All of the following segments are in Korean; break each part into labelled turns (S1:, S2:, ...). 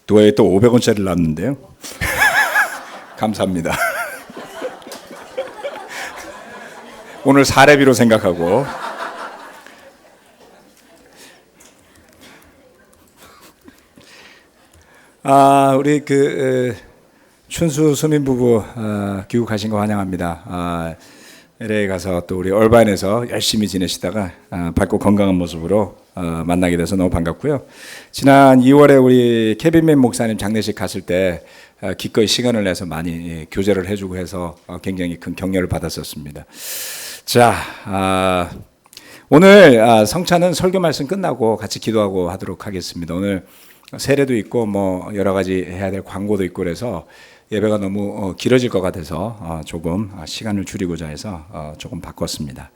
S1: 교회에 또 500원짜리를 놨는데요. 감사합니다. 오늘 사례비로 생각하고. 우리 춘수 수민 부부 귀국하신 거 환영합니다. LA 가서 또 우리 얼바인에서 열심히 지내시다가 밝고 건강한 모습으로 만나게 돼서 너무 반갑고요. 지난 2월에 우리 케빈맨 목사님 장례식 갔을 때 기꺼이 시간을 내서 많이 교제를 해주고 해서 굉장히 큰 격려를 받았었습니다. 자, 오늘 성찬은 설교 말씀 끝나고 같이 기도하고 하도록 하겠습니다. 오늘 세례도 있고 뭐 여러 가지 해야 될 광고도 있고 그래서 예배가 너무 길어질 것 같아서 조금 시간을 줄이고자 해서 조금 바꿨습니다.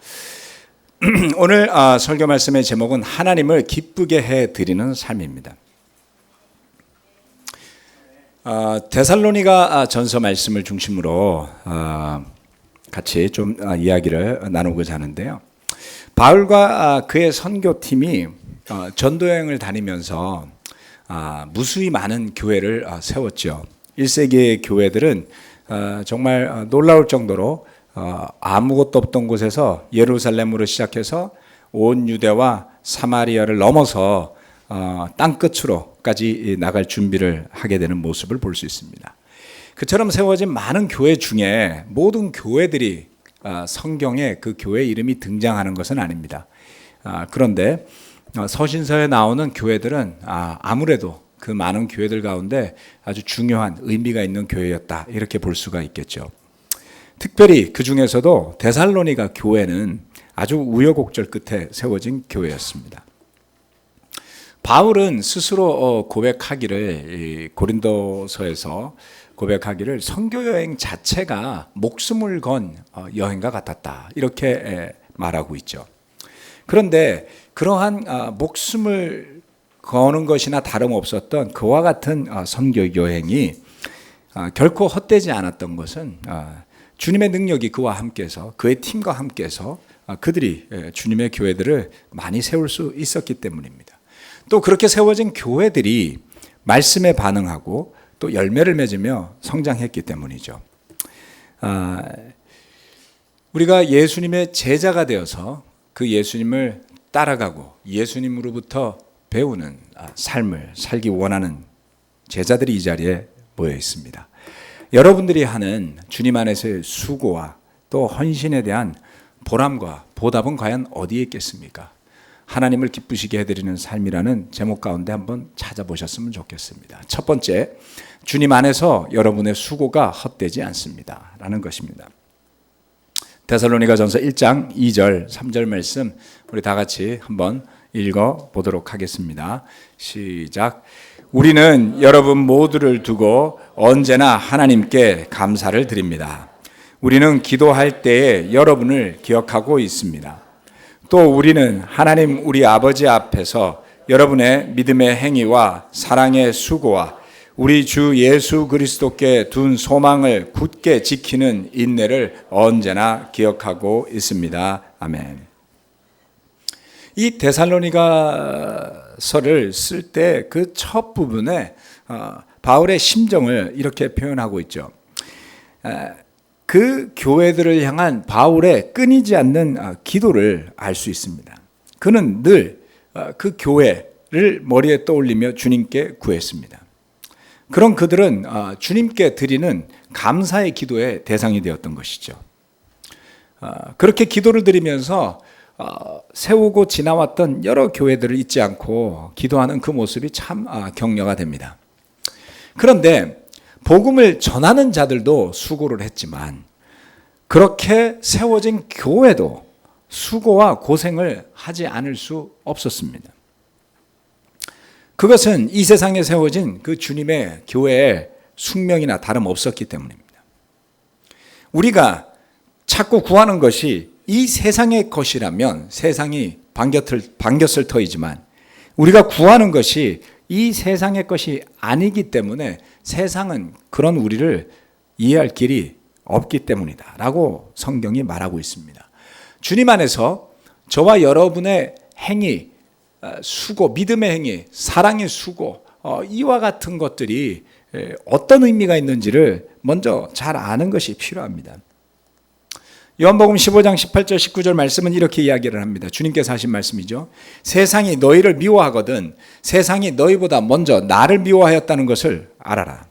S1: 오늘 설교 말씀의 제목은 하나님을 기쁘게 해드리는 삶입니다. 데살로니가 전서 말씀을 중심으로 같이 좀 이야기를 나누고자 하는데요. 바울과 그의 선교팀이 전도여행을 다니면서 무수히 많은 교회를 세웠죠. 1세기의 교회들은 정말 놀라울 정도로 아무것도 없던 곳에서 예루살렘으로 시작해서 온 유대와 사마리아를 넘어서 땅끝으로까지 나갈 준비를 하게 되는 모습을 볼 수 있습니다. 그처럼 세워진 많은 교회 중에 모든 교회들이 성경에 그 교회 이름이 등장하는 것은 아닙니다. 그런데 서신서에 나오는 교회들은 아무래도 그 많은 교회들 가운데 아주 중요한 의미가 있는 교회였다, 이렇게 볼 수가 있겠죠. 특별히 그 중에서도 데살로니가 교회는 아주 우여곡절 끝에 세워진 교회였습니다. 바울은 스스로 고백하기를, 고린도서에서 고백하기를 선교여행 자체가 목숨을 건 여행과 같았다, 이렇게 말하고 있죠. 그런데 그러한 목숨을 거는 것이나 다름없었던 그와 같은 선교 여행이 결코 헛되지 않았던 것은 주님의 능력이 그와 함께해서, 그의 팀과 함께해서 그들이 주님의 교회들을 많이 세울 수 있었기 때문입니다. 또 그렇게 세워진 교회들이 말씀에 반응하고 또 열매를 맺으며 성장했기 때문이죠. 우리가 예수님의 제자가 되어서 그 예수님을 따라가고 예수님으로부터 배우는 삶을 살기 원하는 제자들이 이 자리에 모여 있습니다. 여러분들이 하는 주님 안에서의 수고와 또 헌신에 대한 보람과 보답은 과연 어디에 있겠습니까? 하나님을 기쁘시게 해드리는 삶이라는 제목 가운데 한번 찾아보셨으면 좋겠습니다. 첫 번째, 주님 안에서 여러분의 수고가 헛되지 않습니다 라는 것입니다. 데살로니가전서 1장 2절 3절 말씀 우리 다 같이 한번 읽어보도록 하겠습니다. 시작. 우리는 여러분 모두를 두고 언제나 하나님께 감사를 드립니다. 우리는 기도할 때에 여러분을 기억하고 있습니다. 또 우리는 하나님 우리 아버지 앞에서 여러분의 믿음의 행위와 사랑의 수고와 우리 주 예수 그리스도께 둔 소망을 굳게 지키는 인내를 언제나 기억하고 있습니다. 아멘. 이 데살로니가서를 쓸 때 그 첫 부분에 바울의 심정을 이렇게 표현하고 있죠. 그 교회들을 향한 바울의 끊이지 않는 기도를 알 수 있습니다. 그는 늘 그 교회를 머리에 떠올리며 주님께 구했습니다. 그런 그들은 주님께 드리는 감사의 기도의 대상이 되었던 것이죠. 그렇게 기도를 드리면서 세우고 지나왔던 여러 교회들을 잊지 않고 기도하는 그 모습이 참 격려가 됩니다. 그런데 복음을 전하는 자들도 수고를 했지만 그렇게 세워진 교회도 수고와 고생을 하지 않을 수 없었습니다. 그것은 이 세상에 세워진 그 주님의 교회의 숙명이나 다름없었기 때문입니다. 우리가 찾고 구하는 것이 이 세상의 것이라면 세상이 반겼을 터이지만 우리가 구하는 것이 이 세상의 것이 아니기 때문에 세상은 그런 우리를 이해할 길이 없기 때문이다 라고 성경이 말하고 있습니다. 주님 안에서 저와 여러분의 행위, 수고, 믿음의 행위, 사랑의 수고, 이와 같은 것들이 어떤 의미가 있는지를 먼저 잘 아는 것이 필요합니다. 요한복음 15장 18절 19절 말씀은 이렇게 이야기를 합니다. 주님께서 하신 말씀이죠. 세상이 너희를 미워하거든 세상이 너희보다 먼저 나를 미워하였다는 것을 알아라.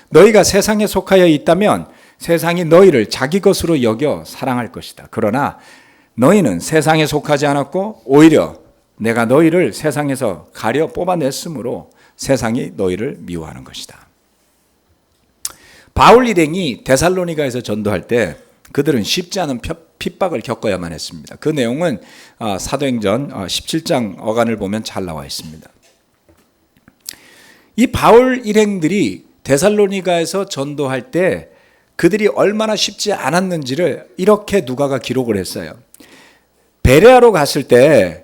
S1: 너희가 세상에 속하여 있다면 세상이 너희를 자기 것으로 여겨 사랑할 것이다. 그러나 너희는 세상에 속하지 않았고 오히려 내가 너희를 세상에서 가려 뽑아냈으므로 세상이 너희를 미워하는 것이다. 바울 일행이 데살로니가에서 전도할 때 그들은 쉽지 않은 핍박을 겪어야만 했습니다. 그 내용은 사도행전 17장 어간을 보면 잘 나와 있습니다. 이 바울 일행들이 데살로니가에서 전도할 때 그들이 얼마나 쉽지 않았는지를 이렇게 누가가 기록을 했어요. 베레아로 갔을 때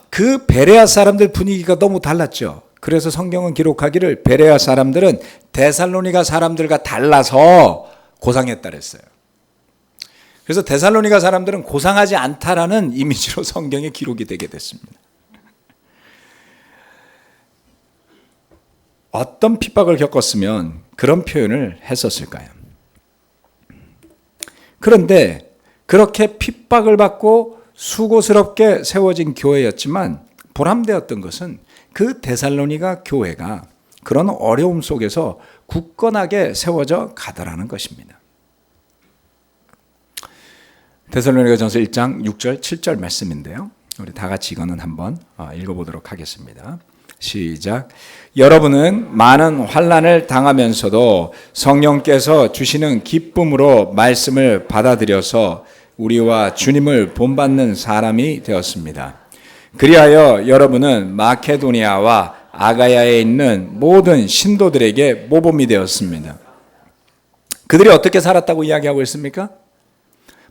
S1: 그 베레아 사람들 분위기가 너무 달랐죠. 그래서 성경은 기록하기를 베레아 사람들은 데살로니가 사람들과 달라서 고상했다 그랬어요. 그래서 데살로니가 사람들은 고상하지 않다라는 이미지로 성경에 기록이 되게 됐습니다. 어떤 핍박을 겪었으면 그런 표현을 했었을까요? 그런데 그렇게 핍박을 받고 수고스럽게 세워진 교회였지만 보람되었던 것은 그 데살로니가 교회가 그런 어려움 속에서 굳건하게 세워져 가더라는 것입니다. 데살로니가전서 1장 6절 7절 말씀인데요. 우리 다 같이 이거는 한번 읽어보도록 하겠습니다. 시작. 여러분은 많은 환난을 당하면서도 성령께서 주시는 기쁨으로 말씀을 받아들여서 우리와 주님을 본받는 사람이 되었습니다. 그리하여 여러분은 마케도니아와 아가야에 있는 모든 신도들에게 모범이 되었습니다. 그들이 어떻게 살았다고 이야기하고 있습니까?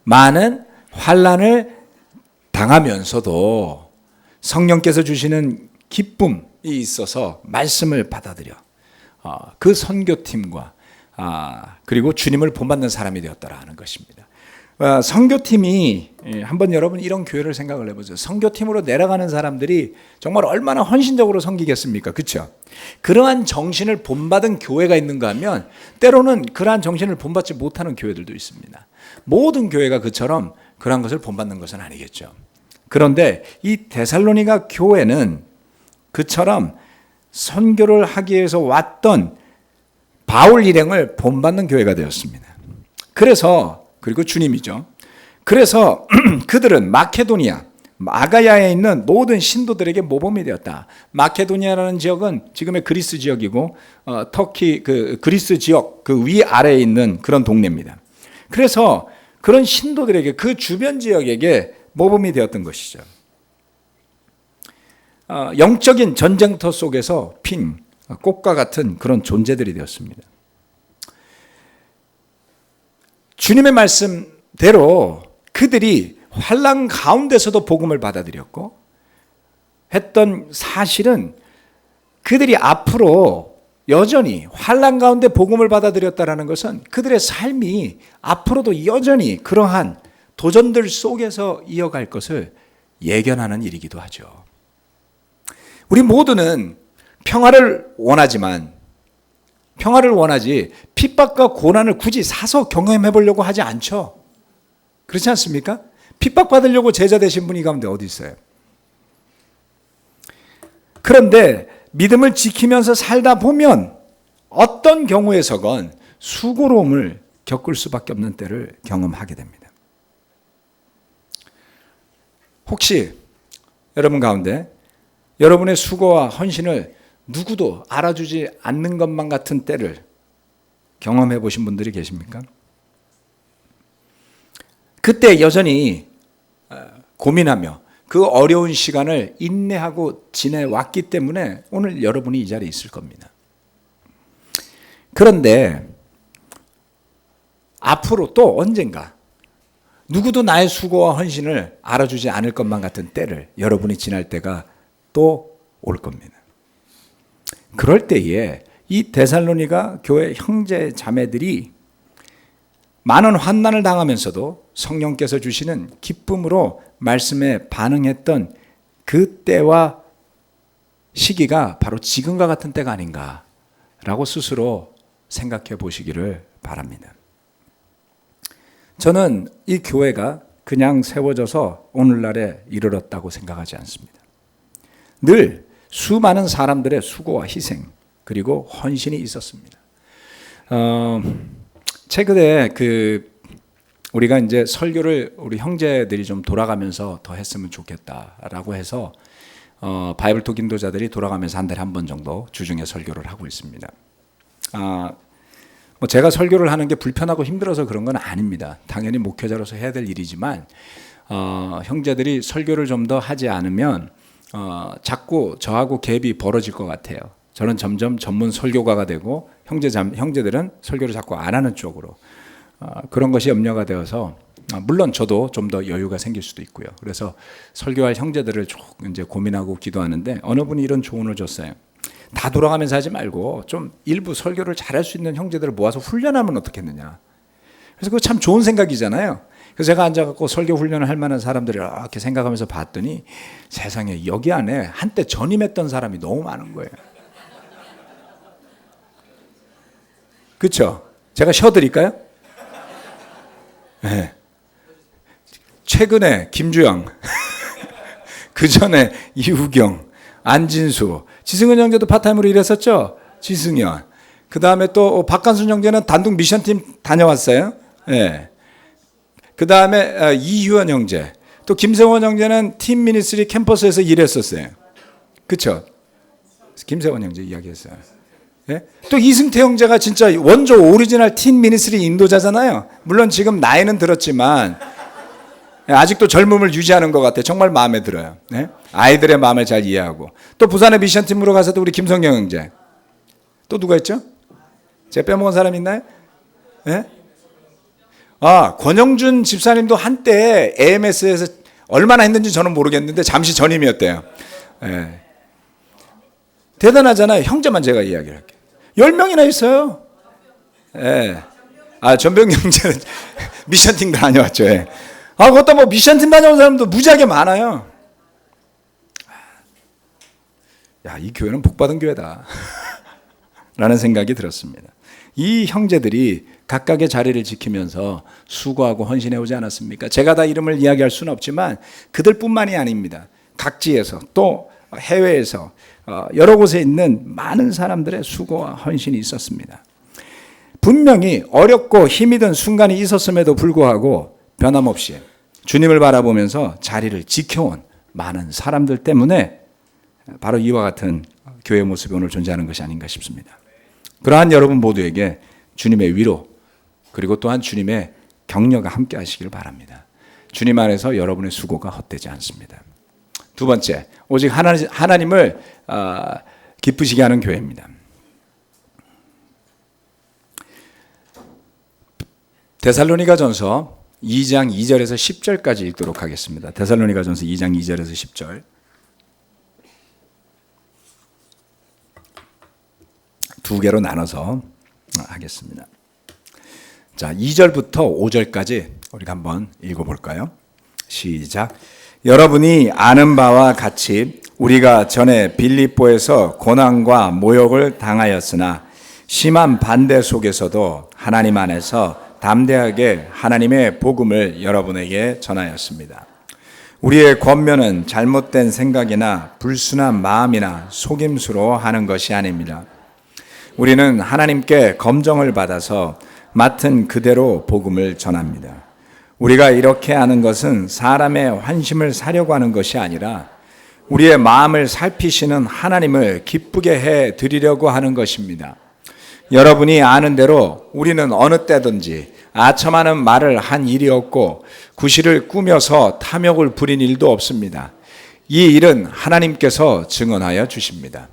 S1: 많은 환난을 당하면서도 성령께서 주시는 기쁨이 있어서 말씀을 받아들여 그 선교팀과 그리고 주님을 본받는 사람이 되었다라는 것입니다. 선교팀이 한번 여러분 이런 교회를 생각을 해보세요. 선교팀으로 내려가는 사람들이 정말 얼마나 헌신적으로 섬기겠습니까? 그렇죠? 그러한 정신을 본받은 교회가 있는가 하면 때로는 그러한 정신을 본받지 못하는 교회들도 있습니다. 모든 교회가 그처럼 그러한 것을 본받는 것은 아니겠죠. 그런데 이 데살로니가 교회는 그처럼 선교를 하기 위해서 왔던 바울 일행을 본받는 교회가 되었습니다. 그리고 주님이죠. 그래서 그들은 마케도니아, 아가야에 있는 모든 신도들에게 모범이 되었다. 마케도니아라는 지역은 지금의 그리스 지역이고 터키 그리스 지역 그 위아래에 있는 그런 동네입니다. 그래서 그런 신도들에게 그 주변 지역에게 모범이 되었던 것이죠. 영적인 전쟁터 속에서 핀 꽃과 같은 그런 존재들이 되었습니다. 주님의 말씀대로 그들이 환난 가운데서도 복음을 받아들였고 했던 사실은 그들이 앞으로 여전히 환난 가운데 복음을 받아들였다라는 것은 그들의 삶이 앞으로도 여전히 그러한 도전들 속에서 이어갈 것을 예견하는 일이기도 하죠. 우리 모두는 평화를 원하지 핍박과 고난을 굳이 사서 경험해 보려고 하지 않죠. 그렇지 않습니까? 핍박받으려고 제자 되신 분이 가운데 어디 있어요? 그런데 믿음을 지키면서 살다 보면 어떤 경우에서건 수고로움을 겪을 수밖에 없는 때를 경험하게 됩니다. 혹시 여러분 가운데 여러분의 수고와 헌신을 누구도 알아주지 않는 것만 같은 때를 경험해 보신 분들이 계십니까? 그때 여전히 고민하며 그 어려운 시간을 인내하고 지내왔기 때문에 오늘 여러분이 이 자리에 있을 겁니다. 그런데 앞으로 또 언젠가 누구도 나의 수고와 헌신을 알아주지 않을 것만 같은 때를 여러분이 지날 때가 또 올 겁니다. 그럴 때에 이 데살로니가 교회 형제 자매들이 많은 환난을 당하면서도 성령께서 주시는 기쁨으로 말씀에 반응했던 그 때와 시기가 바로 지금과 같은 때가 아닌가라고 스스로 생각해 보시기를 바랍니다. 저는 이 교회가 그냥 세워져서 오늘날에 이르렀다고 생각하지 않습니다. 늘 수많은 사람들의 수고와 희생 그리고 헌신이 있었습니다. 최근에 우리가 이제 설교를 우리 형제들이 좀 돌아가면서 더 했으면 좋겠다라고 해서 바이블톡 인도자들이 돌아가면서 한 달에 한 번 정도 주중에 설교를 하고 있습니다. 뭐 제가 설교를 하는 게 불편하고 힘들어서 그런 건 아닙니다. 당연히 목회자로서 해야 될 일이지만 형제들이 설교를 좀 더 하지 않으면 자꾸 저하고 갭이 벌어질 것 같아요. 저는 점점 전문 설교가가 되고 형제들은 설교를 자꾸 안 하는 쪽으로 그런 것이 염려가 되어서 물론 저도 좀 더 여유가 생길 수도 있고요. 그래서 설교할 형제들을 조금 이제 고민하고 기도하는데 어느 분이 이런 조언을 줬어요. 다 돌아가면서 하지 말고 좀 일부 설교를 잘할 수 있는 형제들을 모아서 훈련하면 어떻겠느냐. 그래서 그거 참 좋은 생각이잖아요. 그래서 제가 앉아갖고 설교 훈련을 할 만한 사람들을 이렇게 생각하면서 봤더니 세상에 여기 안에 한때 전임했던 사람이 너무 많은 거예요. 그렇죠? 제가 쉬어드릴까요? 네. 최근에 김주영, 그 전에 이우경, 안진수, 지승은 형제도 파타임으로 일했었죠? 지승현. 그 다음에 또 박간순 형제는 단독 미션팀 다녀왔어요. 네. 그 다음에 이휴원 형제, 또 김세원 형제는 팀 미니스트리 캠퍼스에서 일했었어요. 그렇죠? 김세원 형제 이야기했어요. 네? 또 이승태 형제가 진짜 원조 오리지널 팀 미니스트리 인도자잖아요. 물론 지금 나이는 들었지만 아직도 젊음을 유지하는 것 같아요. 정말 마음에 들어요. 네? 아이들의 마음을 잘 이해하고. 또 부산의 미션팀으로 가서도 우리 김성경 형제. 또 누가 있죠? 제가 빼먹은 사람 있나요? 네? 권영준 집사님도 한때 AMS에서 얼마나 했는지 저는 모르겠는데 잠시 전임이었대요. 네. 대단하잖아요. 형제만 제가 이야기를 할게요. 10명이나 있어요. 네. 전병 형제는 미션팀 다녀왔죠. 네. 그것도 뭐 미션팀 다녀온 사람도 무지하게 많아요. 야, 이 교회는 복받은 교회다. 라는 생각이 들었습니다. 이 형제들이 각각의 자리를 지키면서 수고하고 헌신해 오지 않았습니까? 제가 다 이름을 이야기할 수는 없지만 그들뿐만이 아닙니다. 각지에서 또 해외에서 여러 곳에 있는 많은 사람들의 수고와 헌신이 있었습니다. 분명히 어렵고 힘이 든 순간이 있었음에도 불구하고 변함없이 주님을 바라보면서 자리를 지켜온 많은 사람들 때문에 바로 이와 같은 교회 모습이 오늘 존재하는 것이 아닌가 싶습니다. 그러한 여러분 모두에게 주님의 위로 그리고 또한 주님의 격려가 함께 하시길 바랍니다. 주님 안에서 여러분의 수고가 헛되지 않습니다. 두 번째, 오직 하나님을 기쁘시게 하는 교회입니다. 데살로니가전서 2장 2절에서 10절까지 읽도록 하겠습니다. 데살로니가전서 2장 2절에서 10절. 두 개로 나눠서 하겠습니다. 자, 2절부터 5절까지 우리가 한번 읽어볼까요? 시작. 여러분이 아는 바와 같이 우리가 전에 빌립보에서 고난과 모욕을 당하였으나 심한 반대 속에서도 하나님 안에서 담대하게 하나님의 복음을 여러분에게 전하였습니다. 우리의 권면은 잘못된 생각이나 불순한 마음이나 속임수로 하는 것이 아닙니다. 우리는 하나님께 검정을 받아서 맡은 그대로 복음을 전합니다. 우리가 이렇게 하는 것은 사람의 환심을 사려고 하는 것이 아니라 우리의 마음을 살피시는 하나님을 기쁘게 해 드리려고 하는 것입니다. 여러분이 아는 대로 우리는 어느 때든지 아첨하는 말을 한 일이 없고 구실을 꾸며서 탐욕을 부린 일도 없습니다. 이 일은 하나님께서 증언하여 주십니다.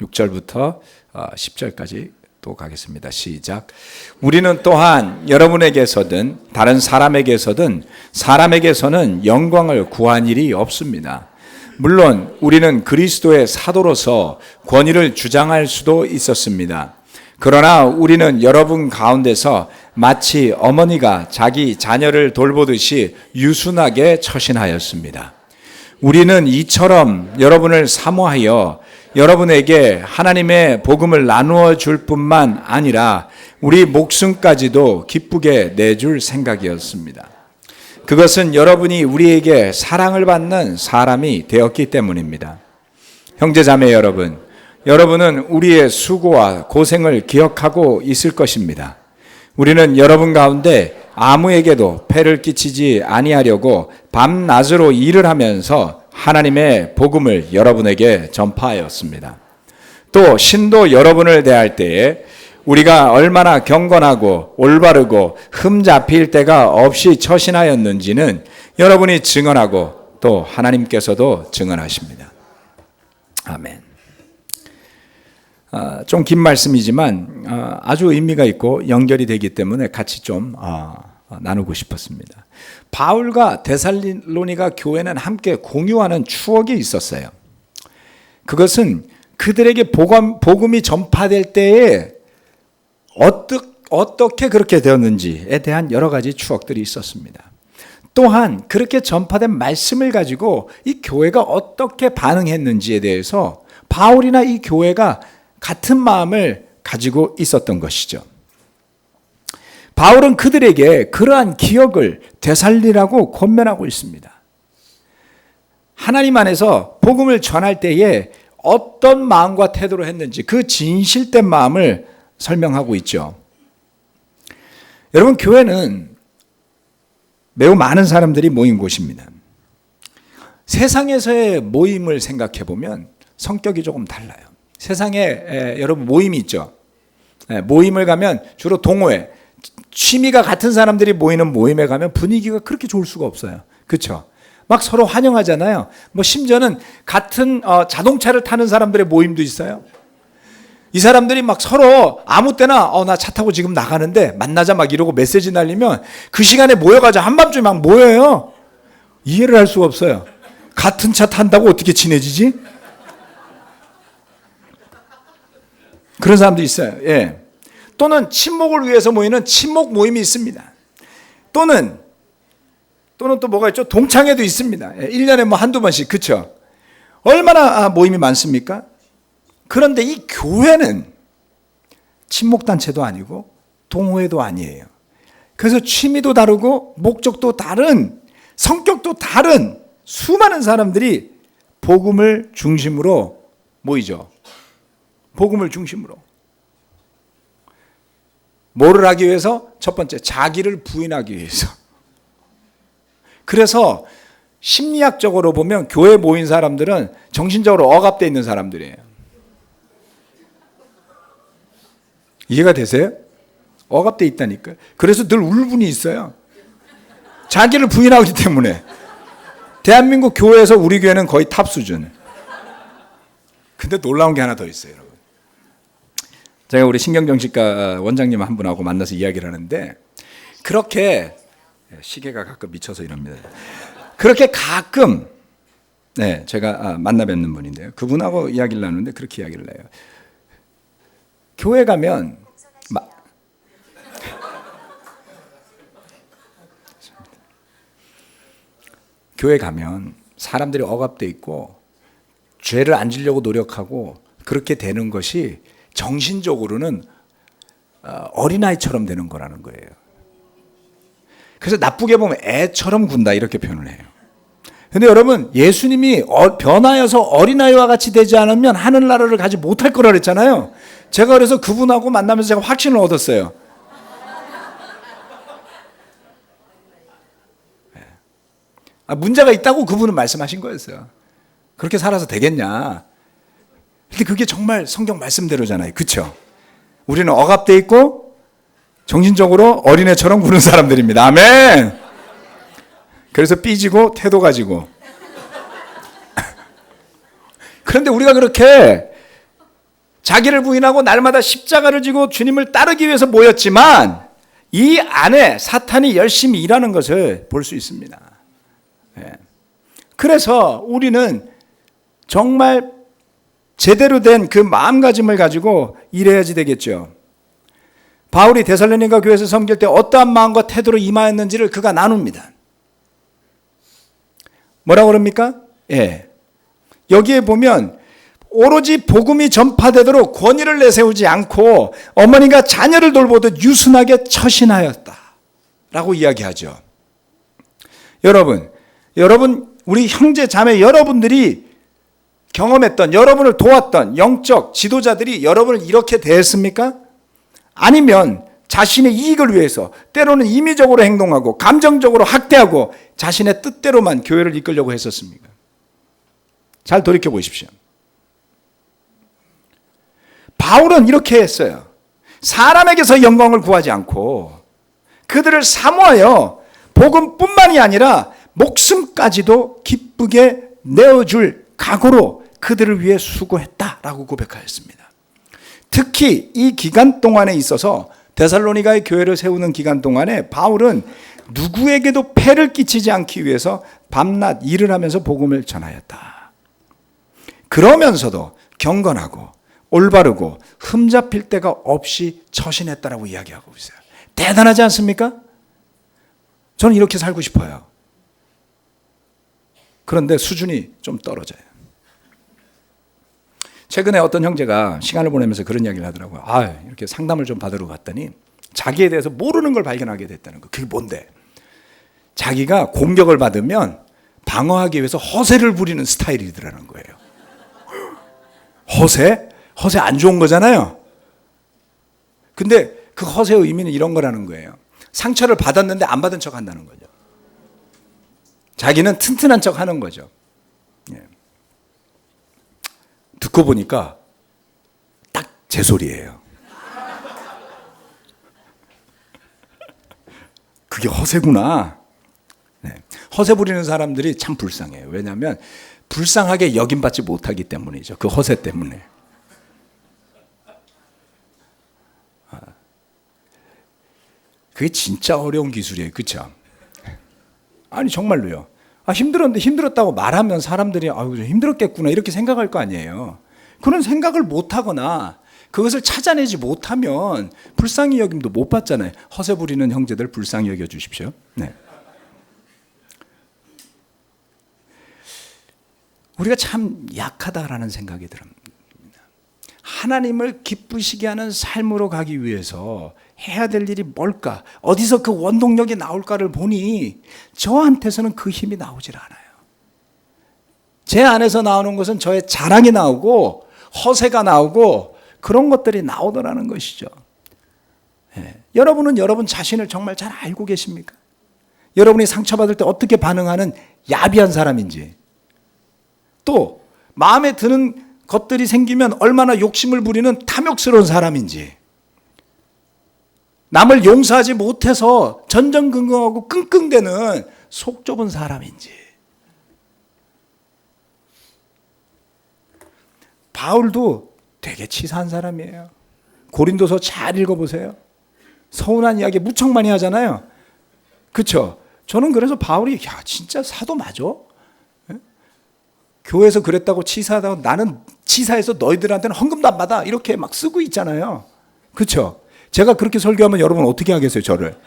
S1: 6절부터 10절까지 또 가겠습니다. 시작. 우리는 또한 여러분에게서든 다른 사람에게서는 영광을 구한 일이 없습니다. 물론 우리는 그리스도의 사도로서 권위를 주장할 수도 있었습니다. 그러나 우리는 여러분 가운데서 마치 어머니가 자기 자녀를 돌보듯이 유순하게 처신하였습니다. 우리는 이처럼 여러분을 사모하여 여러분에게 하나님의 복음을 나누어 줄 뿐만 아니라 우리 목숨까지도 기쁘게 내줄 생각이었습니다. 그것은 여러분이 우리에게 사랑을 받는 사람이 되었기 때문입니다. 형제자매 여러분, 여러분은 우리의 수고와 고생을 기억하고 있을 것입니다. 우리는 여러분 가운데 아무에게도 폐를 끼치지 아니하려고 밤낮으로 일을 하면서 하나님의 복음을 여러분에게 전파하였습니다. 또 신도 여러분을 대할 때에 우리가 얼마나 경건하고 올바르고 흠 잡힐 데가 없이 처신하였는지는 여러분이 증언하고 또 하나님께서도 증언하십니다. 아멘. 좀 긴 말씀이지만 아주 의미가 있고 연결이 되기 때문에 같이 좀 나누고 싶었습니다. 바울과 데살로니가 교회는 함께 공유하는 추억이 있었어요. 그것은 그들에게 복음이 전파될 때에 어떻게 그렇게 되었는지에 대한 여러 가지 추억들이 있었습니다. 또한 그렇게 전파된 말씀을 가지고 이 교회가 어떻게 반응했는지에 대해서 바울이나 이 교회가 같은 마음을 가지고 있었던 것이죠. 바울은 그들에게 그러한 기억을 되살리라고 권면하고 있습니다. 하나님 안에서 복음을 전할 때에 어떤 마음과 태도로 했는지 그 진실된 마음을 설명하고 있죠. 여러분, 교회는 매우 많은 사람들이 모인 곳입니다. 세상에서의 모임을 생각해 보면 성격이 조금 달라요. 세상에 여러분 모임이 있죠. 모임을 가면 주로 동호회, 취미가 같은 사람들이 모이는 모임에 가면 분위기가 그렇게 좋을 수가 없어요. 그렇죠? 막 서로 환영하잖아요. 뭐 심지어는 같은 자동차를 타는 사람들의 모임도 있어요. 이 사람들이 막 서로 아무 때나 나 차 타고 지금 나가는데 만나자 막 이러고 메시지 날리면 그 시간에 모여가지고 한밤중에 막 모여요. 이해를 할 수가 없어요. 같은 차 탄다고 어떻게 친해지지? 그런 사람도 있어요. 예. 또는 친목을 위해서 모이는 친목 모임이 있습니다. 또는 또 뭐가 있죠? 동창회도 있습니다. 1년에 뭐 한두 번씩. 그렇죠? 얼마나 모임이 많습니까? 그런데 이 교회는 친목단체도 아니고 동호회도 아니에요. 그래서 취미도 다르고 목적도 다른, 성격도 다른 수많은 사람들이 복음을 중심으로 모이죠. 복음을 중심으로. 뭐를 하기 위해서? 첫 번째, 자기를 부인하기 위해서. 그래서 심리학적으로 보면 교회에 모인 사람들은 정신적으로 억압되어 있는 사람들이에요. 이해가 되세요? 억압되어 있다니까요. 그래서 늘 울분이 있어요. 자기를 부인하기 때문에. 대한민국 교회에서 우리 교회는 거의 탑 수준. 근데 놀라운 게 하나 더 있어요, 여러분. 제가 우리 신경정신과 원장님 한 분하고 만나서 이야기를 하는데 그렇게 시계가 가끔 미쳐서 이럽니다. 그렇게 가끔 제가 만나 뵙는 분인데요. 그분하고 이야기를 나누는데 그렇게 이야기를 해요. 교회 가면 교회 가면 사람들이 억압돼 있고 죄를 안 지려고 노력하고 그렇게 되는 것이 정신적으로는 어린아이처럼 되는 거라는 거예요. 그래서 나쁘게 보면 애처럼 군다 이렇게 표현을 해요. 그런데 여러분, 예수님이 변하여서 어린아이와 같이 되지 않으면 하늘나라를 가지 못할 거라 그랬잖아요. 제가 그래서 그분하고 만나면서 제가 확신을 얻었어요. 문제가 있다고 그분은 말씀하신 거였어요. 그렇게 살아서 되겠냐. 근데 그게 정말 성경 말씀대로잖아요. 그렇죠? 우리는 억압돼 있고 정신적으로 어린애처럼 구는 사람들입니다. 아멘. 그래서 삐지고 태도 가지고. 그런데 우리가 그렇게 자기를 부인하고 날마다 십자가를 지고 주님을 따르기 위해서 모였지만 이 안에 사탄이 열심히 일하는 것을 볼 수 있습니다. 그래서 우리는 정말 제대로 된 그 마음가짐을 가지고 일해야지 되겠죠. 바울이 데살로니가 교회에서 섬길 때 어떠한 마음과 태도로 임하였는지를 그가 나눕니다. 뭐라고 그럽니까? 예. 여기에 보면 오로지 복음이 전파되도록 권위를 내세우지 않고 어머니가 자녀를 돌보듯 유순하게 처신하였다 라고 이야기하죠. 여러분, 우리 형제 자매 여러분들이 경험했던, 여러분을 도왔던 영적 지도자들이 여러분을 이렇게 대했습니까? 아니면 자신의 이익을 위해서 때로는 임의적으로 행동하고 감정적으로 학대하고 자신의 뜻대로만 교회를 이끌려고 했었습니까? 잘 돌이켜 보십시오. 바울은 이렇게 했어요. 사람에게서 영광을 구하지 않고 그들을 사모하여 복음뿐만이 아니라 목숨까지도 기쁘게 내어줄 각오로 그들을 위해 수고했다라고 고백하였습니다. 특히 이 기간 동안에 있어서 데살로니가의 교회를 세우는 기간 동안에 바울은 누구에게도 폐를 끼치지 않기 위해서 밤낮 일을 하면서 복음을 전하였다. 그러면서도 경건하고 올바르고 흠잡힐 데가 없이 처신했다라고 이야기하고 있어요. 대단하지 않습니까? 저는 이렇게 살고 싶어요. 그런데 수준이 좀 떨어져요. 최근에 어떤 형제가 시간을 보내면서 그런 이야기를 하더라고요. 이렇게 상담을 좀 받으러 갔더니 자기에 대해서 모르는 걸 발견하게 됐다는 거. 그게 뭔데? 자기가 공격을 받으면 방어하기 위해서 허세를 부리는 스타일이더라는 거예요. 허세? 허세 안 좋은 거잖아요. 근데 그 허세의 의미는 이런 거라는 거예요. 상처를 받았는데 안 받은 척 한다는 거죠. 자기는 튼튼한 척 하는 거죠. 듣고 보니까 딱 제 소리예요. 그게 허세구나. 허세 부리는 사람들이 참 불쌍해요. 왜냐하면 불쌍하게 여김받지 못하기 때문이죠. 그 허세 때문에. 그게 진짜 어려운 기술이에요. 그렇죠? 아니 정말로요. 힘들었는데 힘들었다고 말하면 사람들이 좀 힘들었겠구나 이렇게 생각할 거 아니에요. 그런 생각을 못하거나 그것을 찾아내지 못하면 불쌍히 여김도 못 받잖아요. 허세 부리는 형제들 불쌍히 여겨주십시오. 네. 우리가 참 약하다라는 생각이 듭니다. 하나님을 기쁘시게 하는 삶으로 가기 위해서 해야 될 일이 뭘까? 어디서 그 원동력이 나올까를 보니 저한테서는 그 힘이 나오질 않아요. 제 안에서 나오는 것은 저의 자랑이 나오고 허세가 나오고 그런 것들이 나오더라는 것이죠. 여러분은 여러분 자신을 정말 잘 알고 계십니까? 여러분이 상처받을 때 어떻게 반응하는 야비한 사람인지, 또 마음에 드는 것들이 생기면 얼마나 욕심을 부리는 탐욕스러운 사람인지, 남을 용서하지 못해서 전전긍긍하고 끙끙대는 속 좁은 사람인지. 바울도 되게 치사한 사람이에요. 고린도서 잘 읽어보세요. 서운한 이야기 무척 많이 하잖아요. 그렇죠? 저는 그래서 바울이 진짜 사도 맞아? 교회에서 그랬다고 치사하다고 나는 치사해서 너희들한테는 헌금도 안 받아 이렇게 막 쓰고 있잖아요. 그렇죠? 제가 그렇게 설교하면 여러분 어떻게 하겠어요, 저를?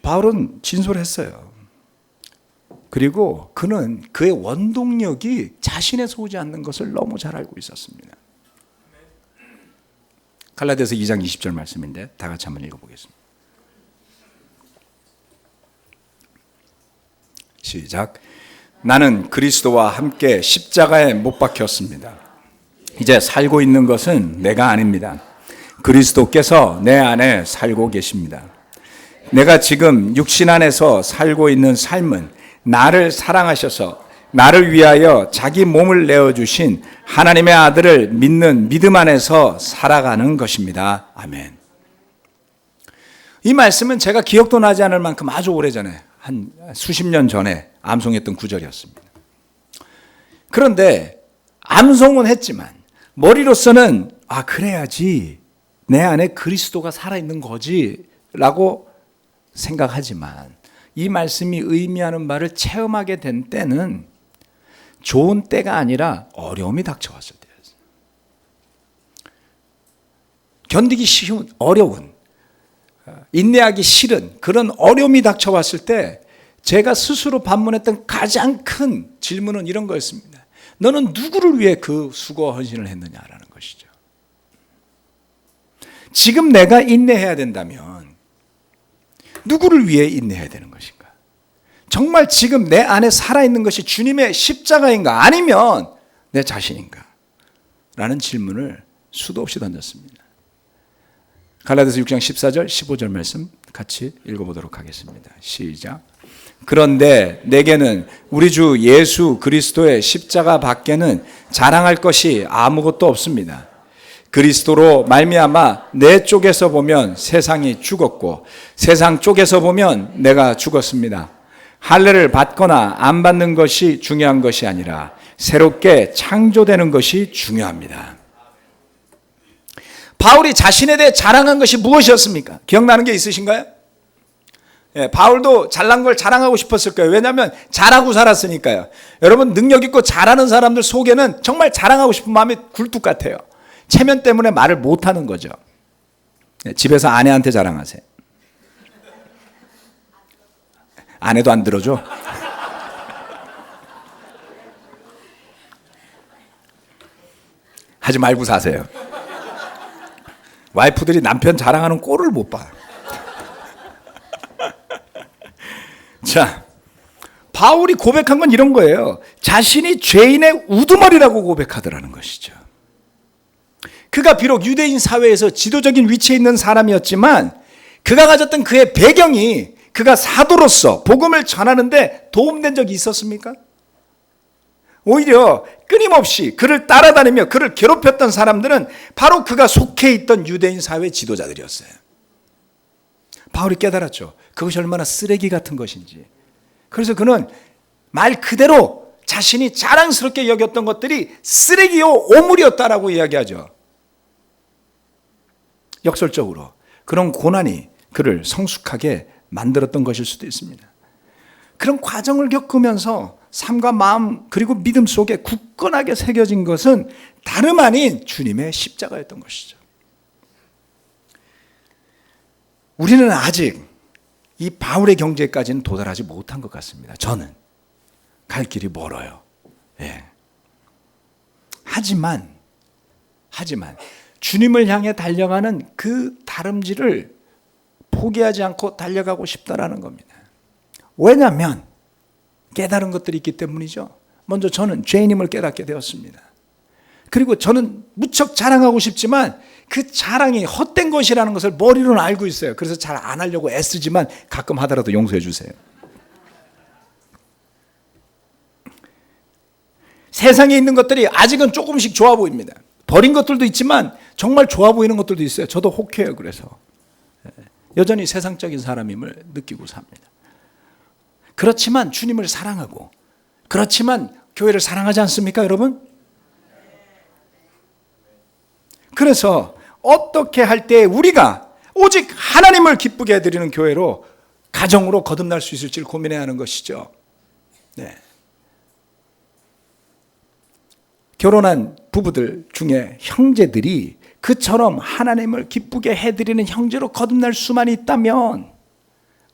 S1: 바울은 진솔했어요. 그리고 그는 그의 원동력이 자신에서 오지 않는 것을 너무 잘 알고 있었습니다. 갈라디아서 2장 20절 말씀인데 다 같이 한번 읽어보겠습니다. 시작. 나는 그리스도와 함께 십자가에 못 박혔습니다. 이제 살고 있는 것은 내가 아닙니다. 그리스도께서 내 안에 살고 계십니다. 내가 지금 육신 안에서 살고 있는 삶은 나를 사랑하셔서 나를 위하여 자기 몸을 내어주신 하나님의 아들을 믿는 믿음 안에서 살아가는 것입니다. 아멘. 이 말씀은 제가 기억도 나지 않을 만큼 아주 오래전에 한 수십 년 전에 암송했던 구절이었습니다. 그런데 암송은 했지만 머리로서는 그래야지 내 안에 그리스도가 살아있는 거지 라고 생각하지만 이 말씀이 의미하는 바를 체험하게 된 때는 좋은 때가 아니라 어려움이 닥쳐왔을 때였어요. 견디기 쉬운, 어려운, 인내하기 싫은 그런 어려움이 닥쳐왔을 때 제가 스스로 반문했던 가장 큰 질문은 이런 거였습니다. 너는 누구를 위해 그 수고와 헌신을 했느냐라는 것이죠. 지금 내가 인내해야 된다면 누구를 위해 인내해야 되는 것인가? 정말 지금 내 안에 살아있는 것이 주님의 십자가인가 아니면 내 자신인가? 라는 질문을 수도 없이 던졌습니다. 갈라디아서 6장 14절 15절 말씀 같이 읽어보도록 하겠습니다. 시작. 그런데 내게는 우리 주 예수 그리스도의 십자가 밖에는 자랑할 것이 아무것도 없습니다. 그리스도로 말미암아 내 쪽에서 보면 세상이 죽었고 세상 쪽에서 보면 내가 죽었습니다. 할례를 받거나 안 받는 것이 중요한 것이 아니라 새롭게 창조되는 것이 중요합니다. 바울이 자신에 대해 자랑한 것이 무엇이었습니까? 기억나는 게 있으신가요? 바울도 잘난 걸 자랑하고 싶었을 거예요. 왜냐하면 잘하고 살았으니까요. 여러분 능력 있고 잘하는 사람들 속에는 정말 자랑하고 싶은 마음이 굴뚝 같아요. 체면 때문에 말을 못하는 거죠. 집에서 아내한테 자랑하세요. 아내도 안 들어줘. 하지 말고 사세요. 와이프들이 남편 자랑하는 꼴을 못 봐. 자, 바울이 고백한 건 이런 거예요. 자신이 죄인의 우두머리라고 고백하더라는 것이죠. 그가 비록 유대인 사회에서 지도적인 위치에 있는 사람이었지만 그가 가졌던 그의 배경이 그가 사도로서 복음을 전하는데 도움된 적이 있었습니까? 오히려 끊임없이 그를 따라다니며 그를 괴롭혔던 사람들은 바로 그가 속해 있던 유대인 사회 지도자들이었어요. 바울이 깨달았죠. 그것이 얼마나 쓰레기 같은 것인지. 그래서 그는 말 그대로 자신이 자랑스럽게 여겼던 것들이 쓰레기요 오물이었다라고 이야기하죠. 역설적으로 그런 고난이 그를 성숙하게 만들었던 것일 수도 있습니다. 그런 과정을 겪으면서 삶과 마음 그리고 믿음 속에 굳건하게 새겨진 것은 다름 아닌 주님의 십자가였던 것이죠. 우리는 아직 이 바울의 경지까지는 도달하지 못한 것 같습니다. 저는 갈 길이 멀어요. 예. 하지만 주님을 향해 달려가는 그 다름질을 포기하지 않고 달려가고 싶다라는 겁니다. 왜냐하면 깨달은 것들이 있기 때문이죠. 먼저 저는 죄인임을 깨닫게 되었습니다. 그리고 저는 무척 자랑하고 싶지만 그 자랑이 헛된 것이라는 것을 머리로는 알고 있어요. 그래서 잘 안 하려고 애쓰지만 가끔 하더라도 용서해 주세요. 세상에 있는 것들이 아직은 조금씩 좋아 보입니다. 버린 것들도 있지만 정말 좋아 보이는 것들도 있어요. 저도 혹해요. 그래서 여전히 세상적인 사람임을 느끼고 삽니다. 그렇지만 주님을 사랑하고 그렇지만 교회를 사랑하지 않습니까, 여러분? 그래서 어떻게 할 때 우리가 오직 하나님을 기쁘게 해드리는 교회로 가정으로 거듭날 수 있을지를 고민해야 하는 것이죠. 네. 결혼한 부부들 중에 형제들이 그처럼 하나님을 기쁘게 해드리는 형제로 거듭날 수만 있다면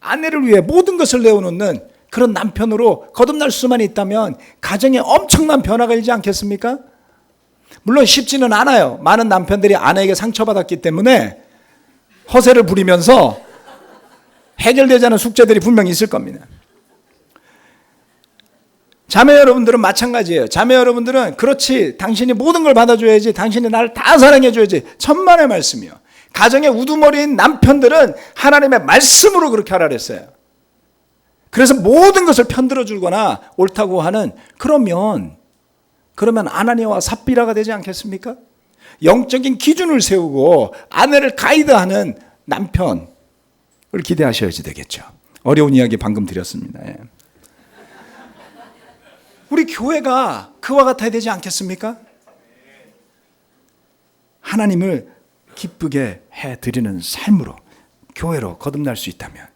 S1: 아내를 위해 모든 것을 내어놓는 그런 남편으로 거듭날 수만 있다면 가정에 엄청난 변화가 일지 않겠습니까? 물론 쉽지는 않아요. 많은 남편들이 아내에게 상처받았기 때문에 허세를 부리면서 해결되지 않은 숙제들이 분명히 있을 겁니다. 자매 여러분들은 마찬가지예요. 자매 여러분들은 그렇지 당신이 모든 걸 받아줘야지, 당신이 나를 다 사랑해줘야지, 천만의 말씀이요. 가정의 우두머리인 남편들은 하나님의 말씀으로 그렇게 하라 그랬어요. 그래서 모든 것을 편들어 주거나 옳다고 하는 그러면 아나니아와 삽비라가 되지 않겠습니까? 영적인 기준을 세우고 아내를 가이드하는 남편을 기대하셔야지 되겠죠. 어려운 이야기 방금 드렸습니다. 예. 우리 교회가 그와 같아야 되지 않겠습니까? 하나님을 기쁘게 해드리는 삶으로 교회로 거듭날 수 있다면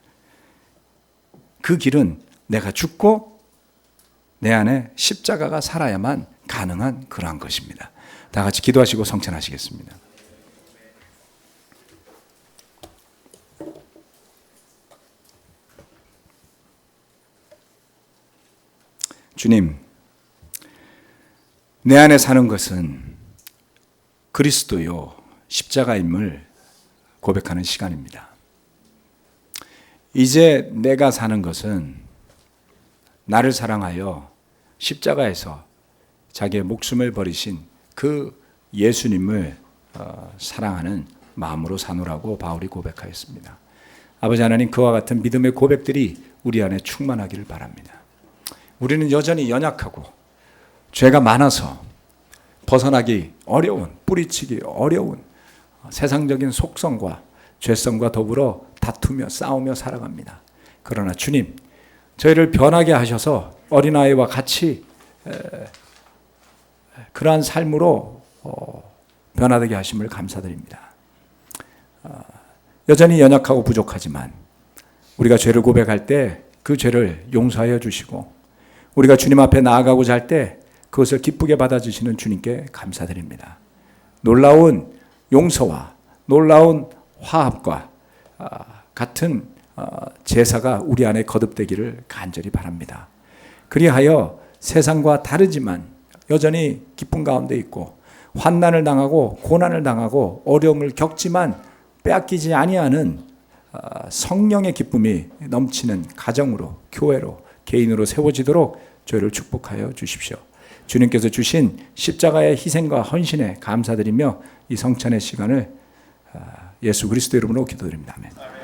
S1: 그 길은 내가 죽고 내 안에 십자가가 살아야만 가능한 그러한 것입니다. 다 같이 기도하시고 성찬하시겠습니다. 주님, 내 안에 사는 것은 그리스도요 십자가임을 고백하는 시간입니다. 이제 내가 사는 것은 나를 사랑하여 십자가에서 자기의 목숨을 버리신 그 예수님을 사랑하는 마음으로 사노라고 바울이 고백하였습니다. 아버지 하나님, 그와 같은 믿음의 고백들이 우리 안에 충만하기를 바랍니다. 우리는 여전히 연약하고 죄가 많아서 벗어나기 어려운, 뿌리치기 어려운 세상적인 속성과 죄성과 더불어 다투며 싸우며 살아갑니다. 그러나 주님, 저희를 변하게 하셔서 어린아이와 같이 그러한 삶으로 변화되게 하심을 감사드립니다. 여전히 연약하고 부족하지만 우리가 죄를 고백할 때 그 죄를 용서하여 주시고, 우리가 주님 앞에 나아가고자 할 때 그것을 기쁘게 받아주시는 주님께 감사드립니다. 놀라운 용서와 놀라운 화합과 같은 제사가 우리 안에 거듭되기를 간절히 바랍니다. 그리하여 세상과 다르지만 여전히 기쁨 가운데 있고, 환난을 당하고 고난을 당하고 어려움을 겪지만 빼앗기지 아니하는 성령의 기쁨이 넘치는 가정으로, 교회로, 개인으로 세워지도록 저희를 축복하여 주십시오. 주님께서 주신 십자가의 희생과 헌신에 감사드리며 이 성찬의 시간을 예수 그리스도 이름으로 기도드립니다. 아멘.